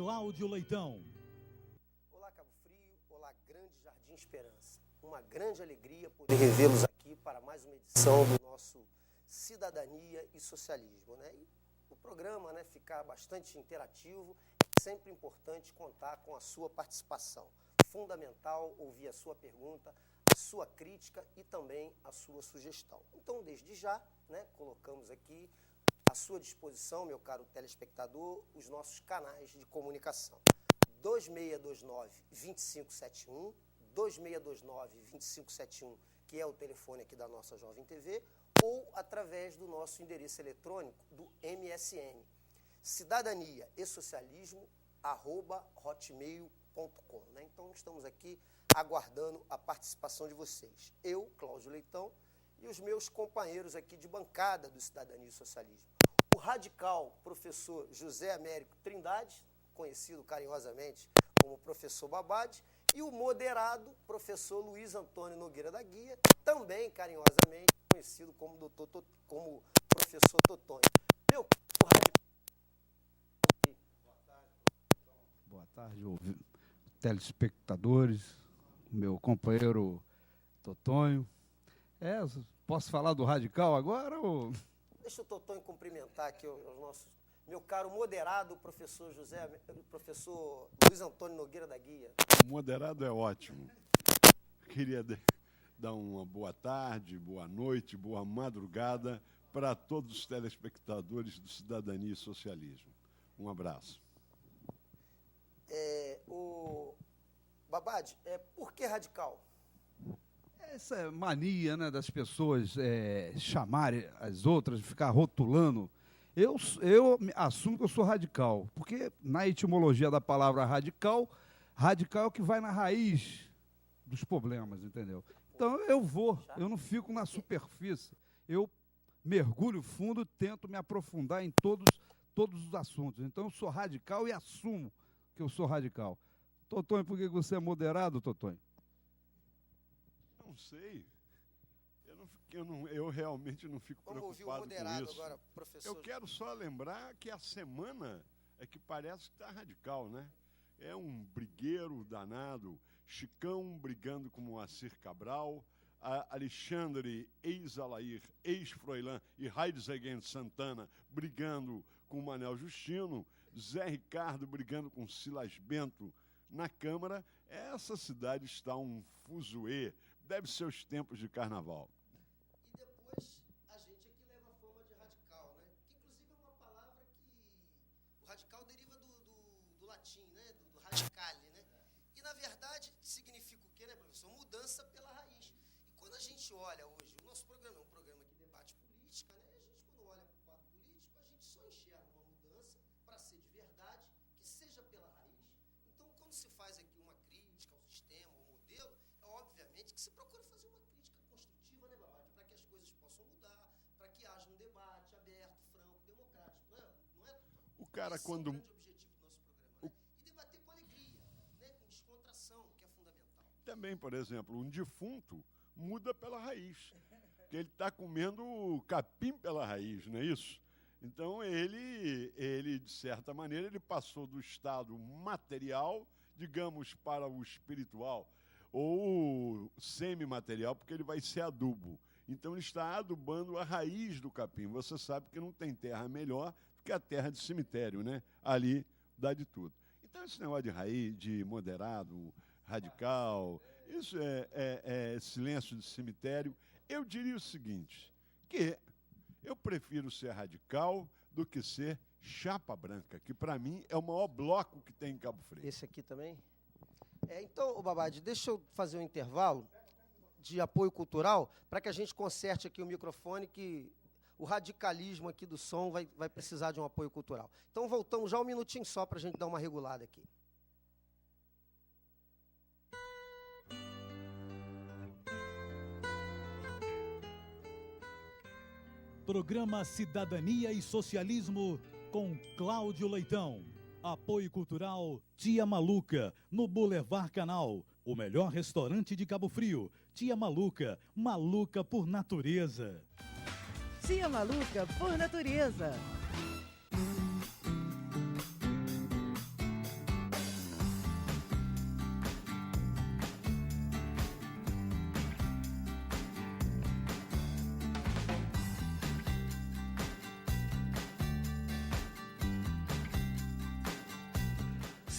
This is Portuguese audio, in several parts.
Cláudio Leitão. Olá, Cabo Frio. Olá, Grande Jardim Esperança. Uma grande alegria poder revê-los aqui para mais uma edição do nosso Cidadania e Socialismo, né? E o programa, né, ficar bastante interativo, é sempre importante contar com a sua participação. Fundamental ouvir a sua pergunta, a sua crítica e também a sua sugestão. Então, desde já, né, colocamos aqui à sua disposição, meu caro telespectador, os nossos canais de comunicação. 2629-2571, 2629-2571, que é o telefone aqui da nossa Jovem TV, ou através do nosso endereço eletrônico do MSN, cidadania e socialismo, @hotmail.com. Né? Então, estamos aqui aguardando a participação de vocês. Eu, Cláudio Leitão, e os meus companheiros aqui de bancada do Cidadania e Socialismo. O radical professor José Américo Trindade, conhecido carinhosamente como professor Babade, e o moderado professor Luiz Antônio Nogueira da Guia, também carinhosamente conhecido como como professor Totonho. Meu Boa tarde, telespectadores, meu companheiro Totonho. Posso falar do radical agora? Ou... Deixa o Totonho cumprimentar aqui os nossos... Meu caro moderado professor professor Luiz Antônio Nogueira da Guia. Moderado é ótimo. Queria dar uma boa tarde, boa noite, boa madrugada para todos os telespectadores do Cidadania e Socialismo. Um abraço. O Babade, por que radical? Essa mania, né, das pessoas chamarem as outras, ficar rotulando. Eu assumo que eu sou radical, porque na etimologia da palavra radical é o que vai na raiz dos problemas, entendeu? Então eu não fico na superfície, eu mergulho fundo, tento me aprofundar em todos os assuntos. Então eu sou radical e assumo que eu sou radical. Totonho, por que você é moderado, Totonho? Não sei. Eu realmente não fico preocupado com isso. Agora, professor. Eu quero só lembrar que a semana é que parece que está radical, né? É um brigueiro danado, Chicão brigando com Moacir Cabral, Alexandre, ex-Alair, ex-Froilán e Heidegger Santana brigando com Manel Justino, Zé Ricardo brigando com Silas Bento na Câmara. Essa cidade está um fuzuê, deve ser os tempos de carnaval. E depois a gente aqui leva a fama de radical, né? Que inclusive é uma palavra que o radical deriva do latim, né? Do radicale, né? E na verdade significa o quê, né, professor? Mudança pela raiz. E quando a gente olha hoje, o nosso programa é um programa que debate política, né? A gente quando olha para o quadro político, a gente só enxerga uma mudança para ser de verdade, que seja pela raiz. Então, quando se faz aqui uma crítica ao sistema, ao modelo, é obviamente que se procura fazer uma crítica construtiva, né, Babade? Para que as coisas possam mudar, para que haja um debate aberto, franco, democrático. Não é? O cara, esse quando... é o grande objetivo do nosso programa, né? E debater com alegria, né? Com descontração, que é fundamental. Também, por exemplo, um defunto muda pela raiz, porque ele está comendo capim pela raiz, não é isso? Então, ele, de certa maneira, ele passou do estado material, digamos, para o espiritual, ou semimaterial, porque ele vai ser adubo. Então, ele está adubando a raiz do capim. Você sabe que não tem terra melhor do que a terra de cemitério, né? Ali dá de tudo. Então, esse negócio de raiz, de moderado, radical, isso é silêncio de cemitério. Eu diria o seguinte, que eu prefiro ser radical do que ser chapa branca, que para mim é o maior bloco que tem em Cabo Frio. Esse aqui também? Então, Babade, deixa eu fazer um intervalo de apoio cultural para que a gente conserte aqui o microfone, que o radicalismo aqui do som vai precisar de um apoio cultural. Então, voltamos já um minutinho só para a gente dar uma regulada aqui. Programa Cidadania e Socialismo com Cláudio Leitão. Apoio cultural Tia Maluca, no Boulevard Canal. O melhor restaurante de Cabo Frio. Tia Maluca, maluca por natureza. Tia Maluca por natureza.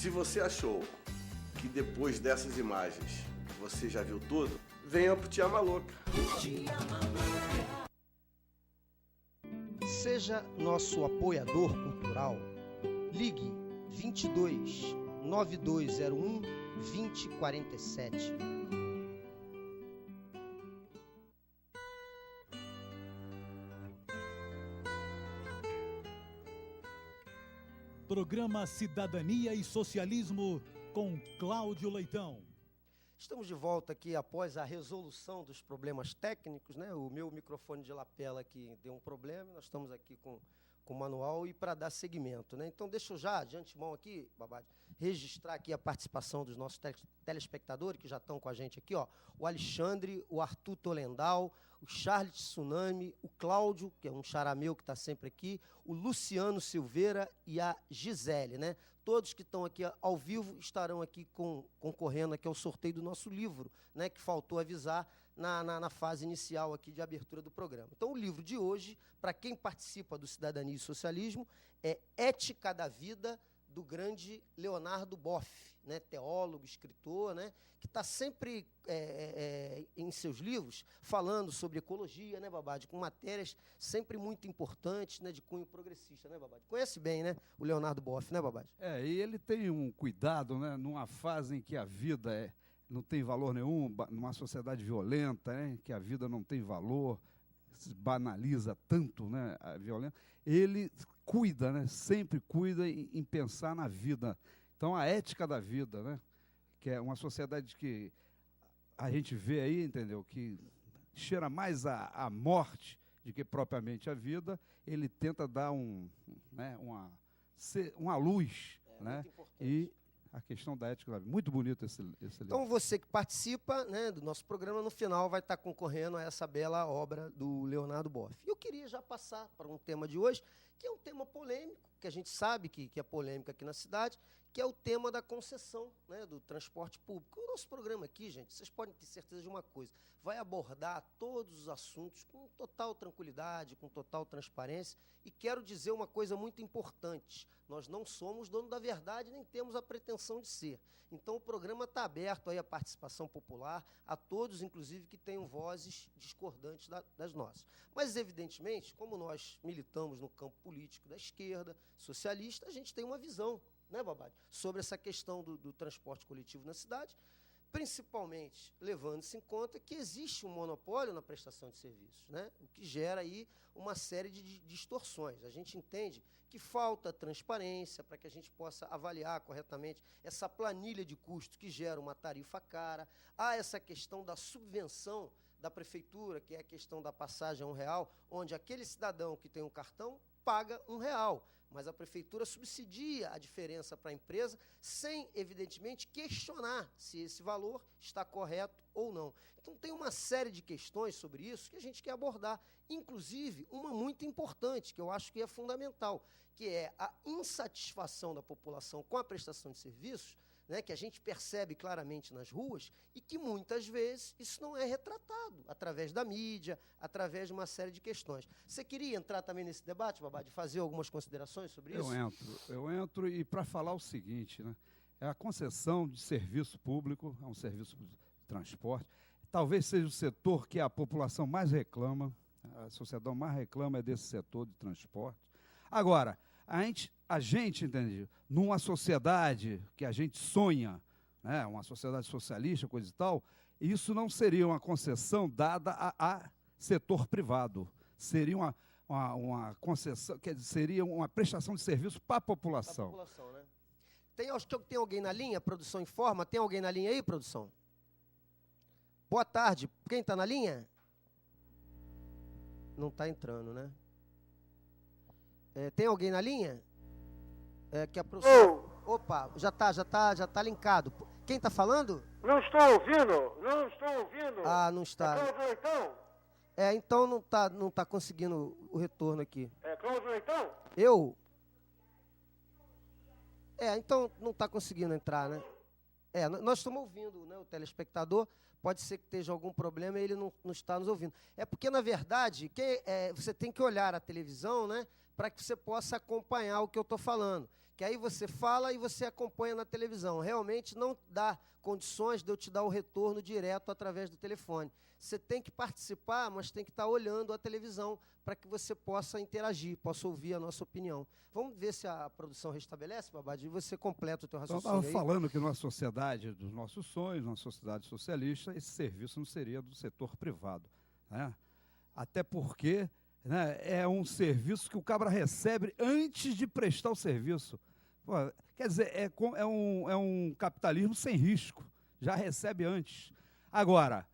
Se você achou que depois dessas imagens você já viu tudo, venha pro Tia Maluca. Seja nosso apoiador cultural. Ligue 22 9201 2047. Programa Cidadania e Socialismo com Cláudio Leitão. Estamos de volta aqui após a resolução dos problemas técnicos, né? O meu microfone de lapela aqui deu um problema, nós estamos aqui com o manual e para dar seguimento, né? Então, deixa eu já, de antemão aqui, Babade, registrar aqui a participação dos nossos telespectadores, que já estão com a gente aqui, ó. O Alexandre, o Arthur Tolendal, o Charles Tsunami, o Cláudio, que é um charameu que está sempre aqui, o Luciano Silveira e a Gisele, né? Todos que estão aqui ao vivo estarão aqui concorrendo aqui ao sorteio do nosso livro, né? Que faltou avisar na fase inicial aqui de abertura do programa. Então, o livro de hoje, para quem participa do Cidadania e Socialismo, é Ética da Vida, do grande Leonardo Boff, né, teólogo, escritor, né, que está sempre em seus livros falando sobre ecologia, né, Babade, com matérias sempre muito importantes, né, de cunho progressista, né, Babade? Conhece bem, né, o Leonardo Boff, né, Babade? E ele tem um cuidado, né, numa fase em que a vida não tem valor nenhum, numa sociedade violenta, né, que a vida não tem valor, se banaliza tanto, né, a violência. Ele cuida, né, sempre cuida em pensar na vida. Então, a ética da vida, né, que é uma sociedade que a gente vê aí, entendeu, que cheira mais a morte do que propriamente a vida, ele tenta dar uma luz, né, e a questão da ética da vida. Muito bonito esse livro. Então, você que participa, né, do nosso programa, no final vai estar concorrendo a essa bela obra do Leonardo Boff. E eu queria já passar para um tema de hoje, que é um tema polêmico, que a gente sabe que é polêmico aqui na cidade, que é o tema da concessão, né, do transporte público. O nosso programa aqui, gente, vocês podem ter certeza de uma coisa, vai abordar todos os assuntos com total tranquilidade, com total transparência, e quero dizer uma coisa muito importante, nós não somos dono da verdade, nem temos a pretensão de ser. Então, o programa está aberto aí à participação popular, a todos, inclusive, que tenham vozes discordantes das nossas. Mas, evidentemente, como nós militamos no campo político da esquerda, socialista, a gente tem uma visão, né, Babade, sobre essa questão do transporte coletivo na cidade, principalmente levando-se em conta que existe um monopólio na prestação de serviços, né, o que gera aí uma série de distorções. A gente entende que falta transparência para que a gente possa avaliar corretamente essa planilha de custo que gera uma tarifa cara. Há essa questão da subvenção da prefeitura, que é a questão da passagem a R$1, onde aquele cidadão que tem um cartão paga R$1, mas a prefeitura subsidia a diferença para a empresa sem, evidentemente, questionar se esse valor está correto ou não. Então, tem uma série de questões sobre isso que a gente quer abordar, inclusive uma muito importante, que eu acho que é fundamental, que é a insatisfação da população com a prestação de serviços, né, que a gente percebe claramente nas ruas e que muitas vezes isso não é retratado através da mídia, através de uma série de questões. Você queria entrar também nesse debate, Babá, de fazer algumas considerações sobre isso? Eu entro e para falar o seguinte, né, é a concessão de serviço público, é um serviço de transporte, talvez seja o setor que a população mais reclama, a sociedade mais reclama é desse setor de transporte. Agora, a gente, entende, numa sociedade que a gente sonha, né, uma sociedade socialista, coisa e tal, isso não seria uma concessão dada a setor privado. Seria uma concessão, quer dizer, seria uma prestação de serviço para a população. Para a população, né? Acho que tem alguém na linha? A produção informa. Tem alguém na linha aí, produção? Boa tarde. Quem está na linha? Não está entrando, né? Tem alguém na linha? Que a produção... Opa, já tá linkado. Quem está falando? Não estou ouvindo. Ah, não está. É Cláudio Leitão? Então não tá conseguindo o retorno aqui. É Cláudio Leitão? Eu? Então não está conseguindo entrar, né? Nós estamos ouvindo, né, o telespectador, pode ser que esteja algum problema e ele não está nos ouvindo. É porque, na verdade, você tem que olhar a televisão, né, para que você possa acompanhar o que eu estou falando. Que aí você fala e você acompanha na televisão. Realmente não dá condições de eu te dar o retorno direto através do telefone. Você tem que participar, mas tem que estar olhando a televisão para que você possa interagir, possa ouvir a nossa opinião. Vamos ver se a produção restabelece, Babadi, e você completa o teu Então, eu raciocínio estava aí. falando que numa sociedade dos nossos sonhos, numa sociedade socialista, esse serviço não seria do setor privado, né? Até porque, né, é um serviço que o cabra recebe antes de prestar o serviço. Pô, quer dizer, é um capitalismo sem risco, já recebe antes. Agora,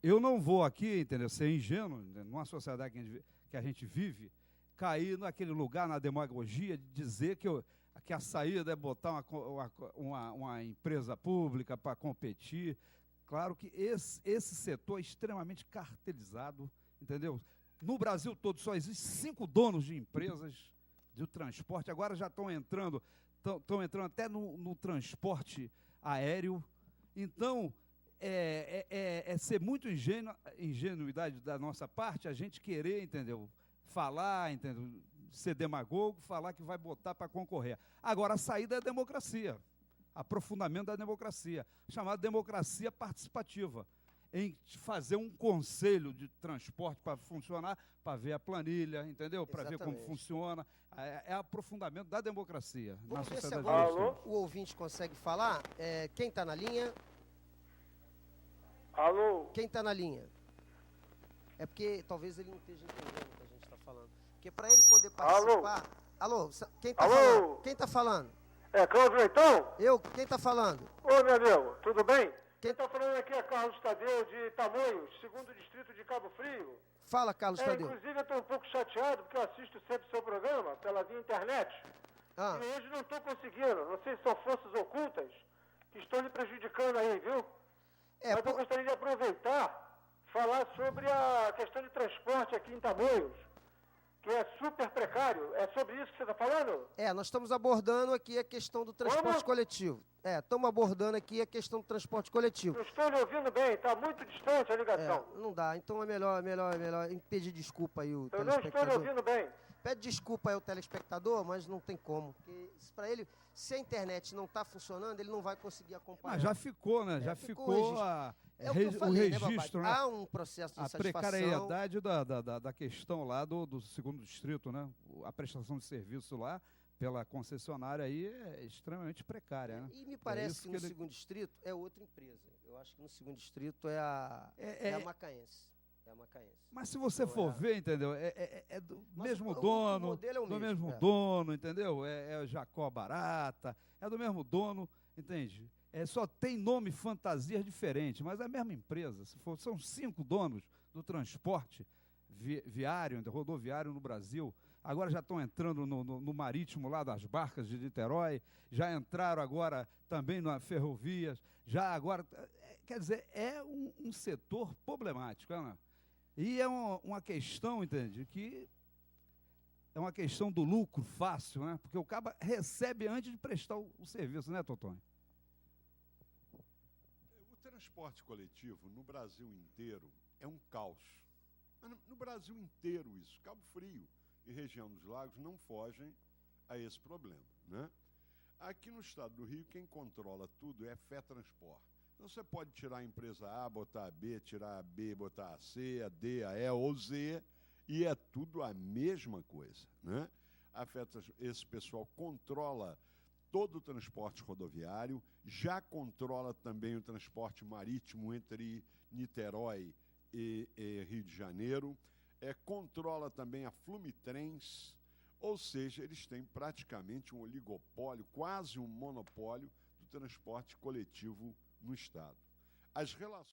eu não vou aqui, entendeu, ser ingênuo, numa sociedade que a gente vive, cair naquele lugar, na demagogia, de dizer que a saída é botar uma empresa pública para competir. Claro que esse setor é extremamente cartelizado, entendeu? No Brasil todo só existem 5 donos de empresas de transporte, agora já estão entrando até no transporte aéreo. Então, é ser muito ingenuidade da nossa parte a gente querer, entendeu? Falar, entendeu? Ser demagogo, falar que vai botar para concorrer. Agora, a saída é a democracia, aprofundamento da democracia, chamada democracia participativa, em fazer um conselho de transporte para funcionar, para ver a planilha, entendeu? Para ver como funciona. É aprofundamento da democracia na Vamos ver se sociedade. agora o ouvinte consegue falar. Quem está na linha? Alô? Quem está na linha? É porque talvez ele não esteja entendendo o que a gente está falando. Porque para ele poder participar... Alô? Quem está falando? Quem está falando? É Cláudio Leitão? Quem está falando? Ô, meu amigo, tudo bem? Quem está falando aqui é Carlos Tadeu, de Tamoios, 2º Distrito de Cabo Frio. Fala, Carlos Tadeu. Inclusive, eu estou um pouco chateado, porque eu assisto sempre o seu programa, pela via internet. E hoje não estou conseguindo. Não sei se são forças ocultas que estão lhe prejudicando aí, viu? Mas eu gostaria de aproveitar, falar sobre a questão de transporte aqui em Tamoios, que é super precário. É sobre isso que você está falando? Nós estamos abordando aqui a questão do transporte coletivo. Estamos abordando aqui a questão do transporte coletivo. Não estou lhe ouvindo bem, está muito distante a ligação. Não dá, então é melhor pedir desculpa aí o Eu não estou lhe ouvindo bem. Pede desculpa aí ao telespectador, mas não tem como. Porque para ele, se a internet não está funcionando, ele não vai conseguir acompanhar. Mas já ficou, né? Já ficou o falei, registro, né? Há um processo de a insatisfação. precariedade da questão lá do 2º Distrito, né? A prestação de serviço lá pela concessionária aí é extremamente precária, né? E me parece que no 2º Distrito é outra empresa. Eu acho que no 2º Distrito é a Macaense. É a Macaense. Mas se você for ver, entendeu? É do mesmo dono, o modelo é o do mesmo, dono, entendeu? É o Jacó Barata, é do mesmo dono, entende? Só tem nome fantasias diferentes, mas é a mesma empresa. São 5 donos do transporte viário, rodoviário no Brasil. Agora já estão entrando no marítimo lá das barcas de Niterói, já entraram agora também nas ferrovias, já agora... Quer dizer, é um setor problemático, né? E é uma questão, entende, que é uma questão do lucro fácil, né? Porque o cara recebe antes de prestar o serviço, né, Totonho? O transporte coletivo no Brasil inteiro é um caos. No Brasil inteiro isso. Cabo Frio e região dos lagos não fogem a esse problema, né? Aqui no estado do Rio, quem controla tudo é a Fé Transporte. Então você pode tirar a empresa A, botar a B, tirar a B, botar a C, a D, a E ou Z, e é tudo a mesma coisa, né? Esse pessoal controla todo o transporte rodoviário, já controla também o transporte marítimo entre Niterói e Rio de Janeiro, controla também a Flumitrens, ou seja, eles têm praticamente um oligopólio, quase um monopólio do transporte coletivo no estado. As relações